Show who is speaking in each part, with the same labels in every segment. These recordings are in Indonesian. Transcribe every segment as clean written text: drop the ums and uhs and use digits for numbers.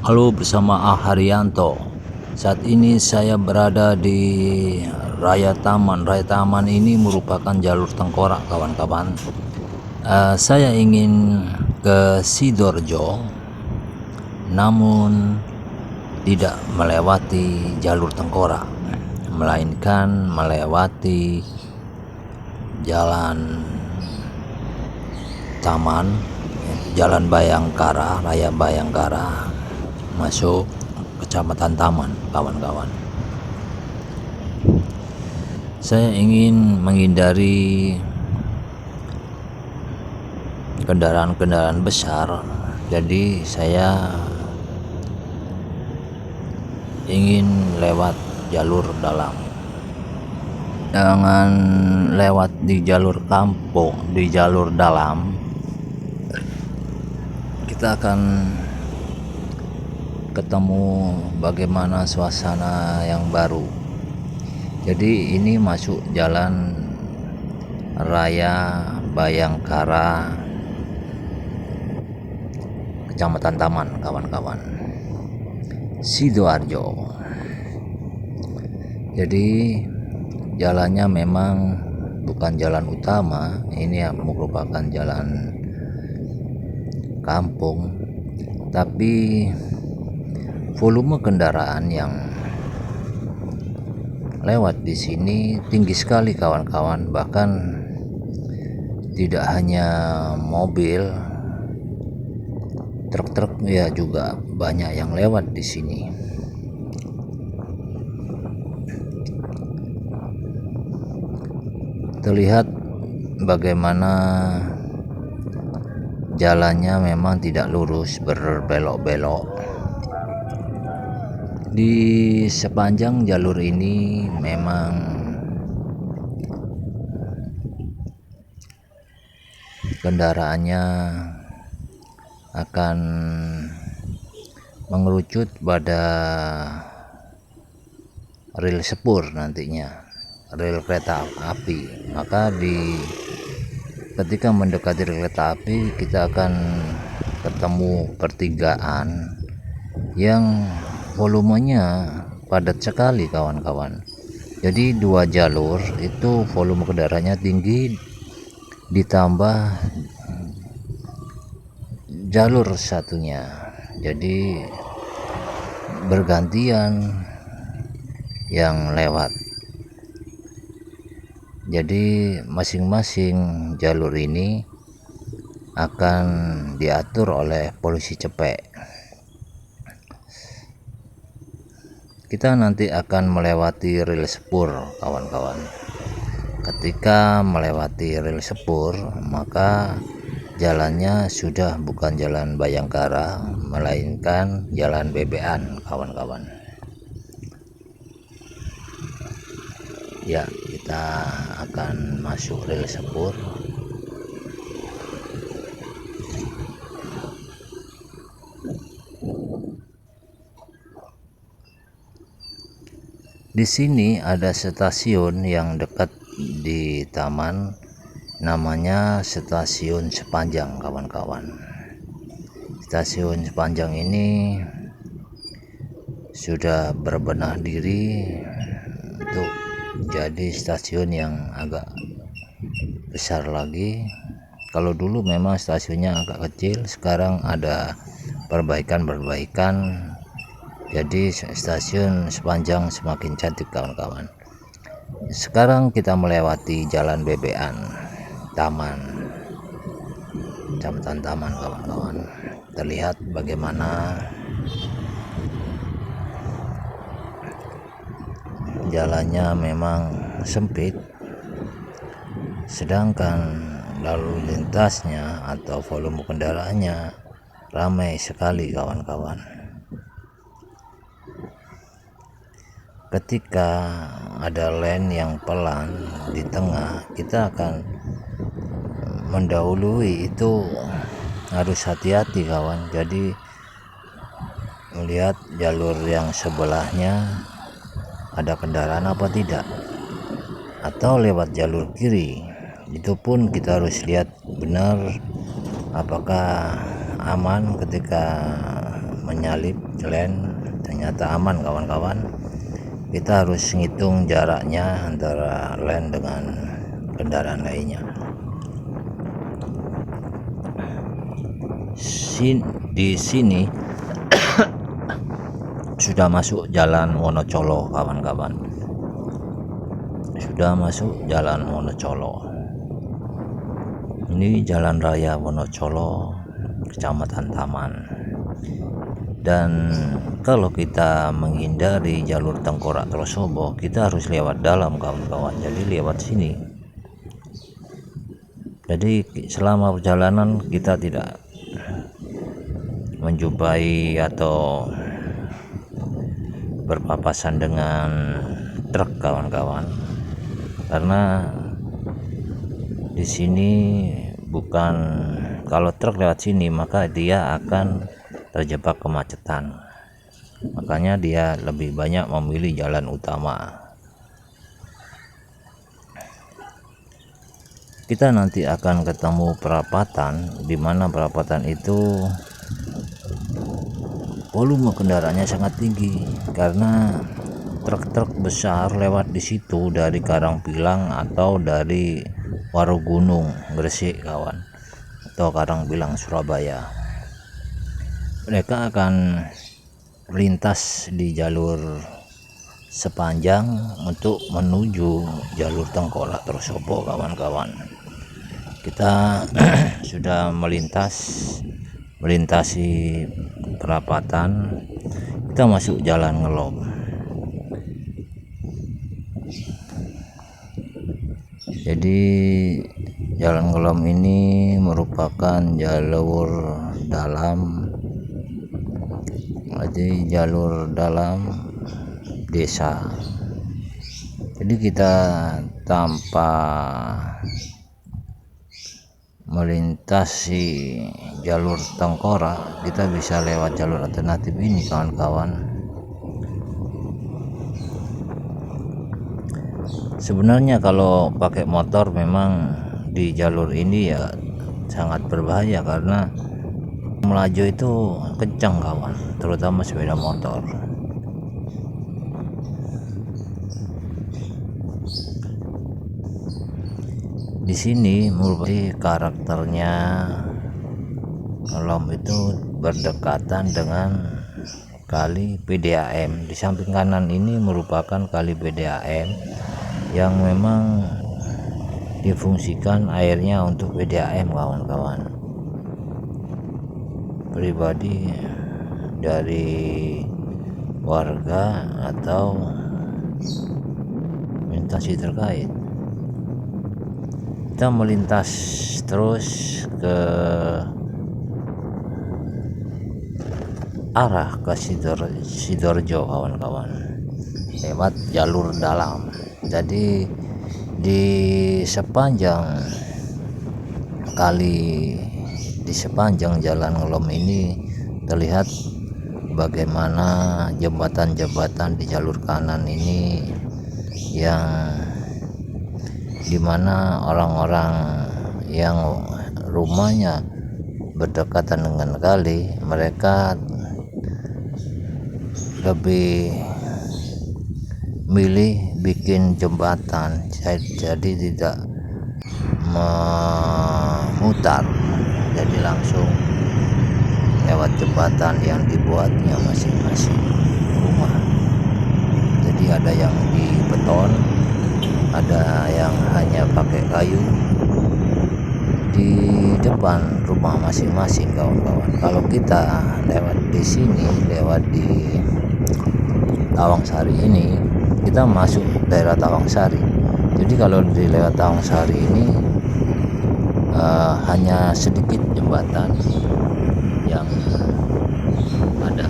Speaker 1: Halo, bersama Ah Haryanto. Saat ini saya berada di Raya Taman. Raya Taman ini merupakan jalur tengkorak, kawan-kawan. Saya ingin ke Sidoarjo, namun tidak melewati jalur tengkorak, melainkan melewati jalan Taman, Jalan Bayangkara, Raya Bayangkara, masuk Kecamatan Taman, kawan-kawan. Saya ingin menghindari kendaraan-kendaraan besar, jadi saya ingin lewat jalur dalam. Jangan lewat di jalur kampung, di jalur dalam kita akan ketemu bagaimana suasana yang baru. Jadi ini masuk jalan Raya Bayangkara, Kecamatan Taman, kawan-kawan, Sidoarjo. Jadi jalannya memang bukan jalan utama, ini merupakan jalan kampung, tapi volume kendaraan yang lewat di sini tinggi sekali, kawan-kawan. Bahkan tidak hanya mobil, truk-truk ya juga banyak yang lewat di sini. Terlihat bagaimana jalannya memang tidak lurus, berbelok-belok. Di sepanjang jalur ini memang kendaraannya akan mengerucut pada rel sepur nantinya, rel kereta api. Maka ketika mendekati rel kereta api, kita akan ketemu pertigaan yang volumenya padat sekali, kawan-kawan. Jadi dua jalur itu volume kendaraannya tinggi, ditambah jalur satunya, jadi bergantian yang lewat. Jadi masing-masing jalur ini akan diatur oleh polisi cepek. Kita nanti akan melewati rel sepur, kawan-kawan. Ketika melewati rel sepur, maka jalannya sudah bukan jalan Bayangkara, melainkan jalan bebean, kawan-kawan. Ya, kita akan masuk rel sepur. Di sini ada stasiun yang dekat di taman, namanya Stasiun Sepanjang, kawan-kawan. Stasiun Sepanjang ini sudah berbenah diri untuk jadi stasiun yang agak besar lagi. Kalau dulu memang stasiunnya agak kecil, sekarang ada perbaikan, jadi stasiun Sepanjang semakin cantik, kawan-kawan. Sekarang kita melewati jalan bebean Taman, Kecamatan Taman, kawan-kawan. Terlihat bagaimana jalannya memang sempit, sedangkan lalu lintasnya atau volume kendaraannya ramai sekali, kawan-kawan. Ketika ada lane yang pelan di tengah, kita akan mendahului, itu harus hati-hati, kawan. Jadi melihat jalur yang sebelahnya ada kendaraan apa tidak, atau lewat jalur kiri, itu pun kita harus lihat benar apakah aman ketika menyalip jalan, ternyata aman kawan-kawan. Kita harus ngitung jaraknya antara land dengan kendaraan lainnya. Di sini sudah masuk jalan Wonocolo kawan-kawan, sudah masuk jalan Wonocolo. Ini jalan raya Wonocolo, Kecamatan Taman. Dan kalau kita menghindari jalur Tengkorak Trosobo, kita harus lewat dalam kawan-kawan, jadi lewat sini. Jadi selama perjalanan kita tidak menjumpai atau berpapasan dengan truk kawan-kawan, karena di sini bukan, kalau truk lewat sini maka dia akan terjebak kemacetan, makanya dia lebih banyak memilih jalan utama. Kita nanti akan ketemu perapatan, di mana perapatan itu volume kendaraannya sangat tinggi karena truk-truk besar lewat di situ dari Karangpilang atau dari Warugunung Gresik kawan, atau Karangpilang Surabaya. Mereka akan melintas di jalur sepanjang untuk menuju jalur Tengkorak Trosobo kawan-kawan. Kita sudah melintasi perapatan, kita masuk jalan Ngelom. Jadi jalan Ngelom ini merupakan jalur dalam, jadi jalur dalam desa. Jadi kita tanpa melintasi jalur Tengkorak, kita bisa lewat jalur alternatif ini kawan-kawan. Sebenarnya kalau pakai motor memang di jalur ini ya sangat berbahaya, karena melaju itu kencang kawan, terutama sepeda motor. Di sini merupakan karakternya Ngelom itu berdekatan dengan kali PDAM. Di samping kanan ini merupakan kali PDAM yang memang difungsikan airnya untuk PDAM kawan-kawan. Pribadi dari warga atau instansi terkait. Kita melintas terus ke arah ke Sidoarjo kawan-kawan, lewat jalur dalam. Jadi di sepanjang jalan Ngelom ini terlihat bagaimana jembatan-jembatan di jalur kanan ini, yang dimana orang-orang yang rumahnya berdekatan dengan kali, mereka lebih milih bikin jembatan, jadi tidak memutar, jadi langsung lewat jembatan yang dibuatnya masing-masing rumah. Jadi ada yang di beton, ada yang hanya pakai kayu di depan rumah masing-masing kawan-kawan. Kalau kita lewat di sini, lewat di Tawangsari ini, kita masuk daerah Tawangsari. Jadi kalau di lewat Tawangsari ini hanya sedikit jembatan yang ada.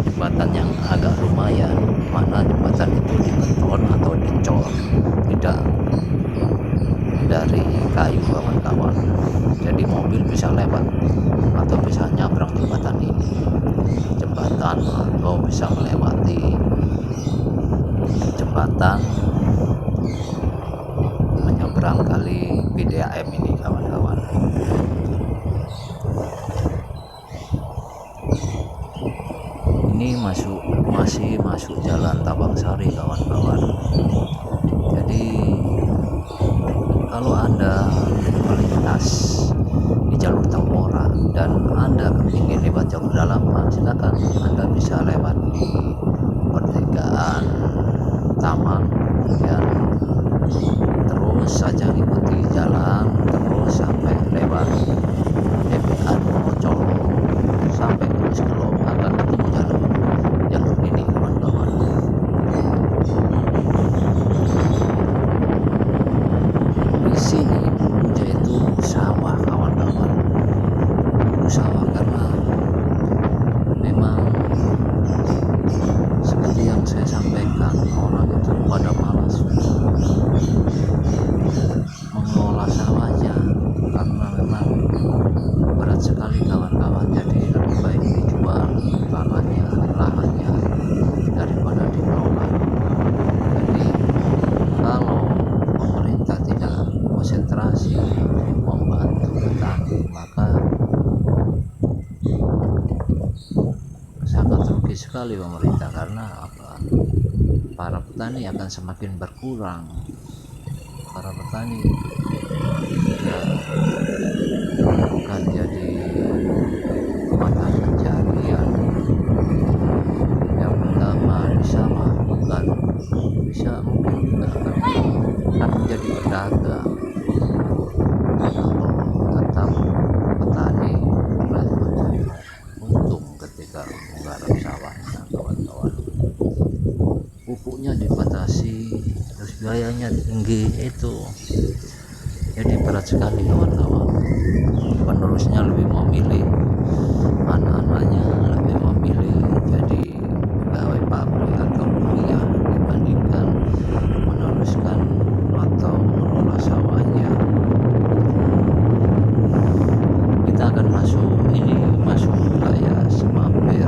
Speaker 1: Jembatan yang agak lumayan, mana jembatan itu di beton atau dicor, tidak dari kayu kawan-kawan. Jadi mobil bisa lewat atau bisa nyabrang jembatan ini, atau bisa melewati jembatan menyeberang kali PDAM ini kawan-kawan. ini masih masuk jalan Tabangsari kawan-kawan. Jadi kalau Anda melintas di jalur Tambora dan Anda ingin lewat jalur dalam, silakan Anda bisa lewat di pertigaan Taman, kemudian terus saja ikuti jalan terus sampai lewat Depian Monocol sampai terus kalau akan ketemu jalur ini kawan-kawan. Di sini dulunya itu sawah kawan-kawan, dulu sawah, karena memang seperti yang saya sampaikan, orang itu pada malas mengelola sawahnya karena memang berat sekali kawan-kawan. Jadi lebih baik dijual lahannya daripada dikelola. Jadi kalau pemerintah tidak konsentrasi membantu petani, maka sangat rugi sekali pemerintah, karena para petani akan semakin berkurang. Para petani ya bukan jadi mata pencarian yang pertama di sawah, bukan bisa mungkin juga akan menjadi pedagang kalau tetap petani untung ketika menggarap sawahnya kawan-kawan. Pupuknya dibatasi, terus biayanya tinggi, itu jadi berat sekali kawan-kawan. Penerusnya lebih memilih, anak-anaknya lebih memilih jadi pegawai pabrik atau kuliah dibandingkan meneruskan atau mengelola sawahnya. Kita akan masuk wilayah Semampir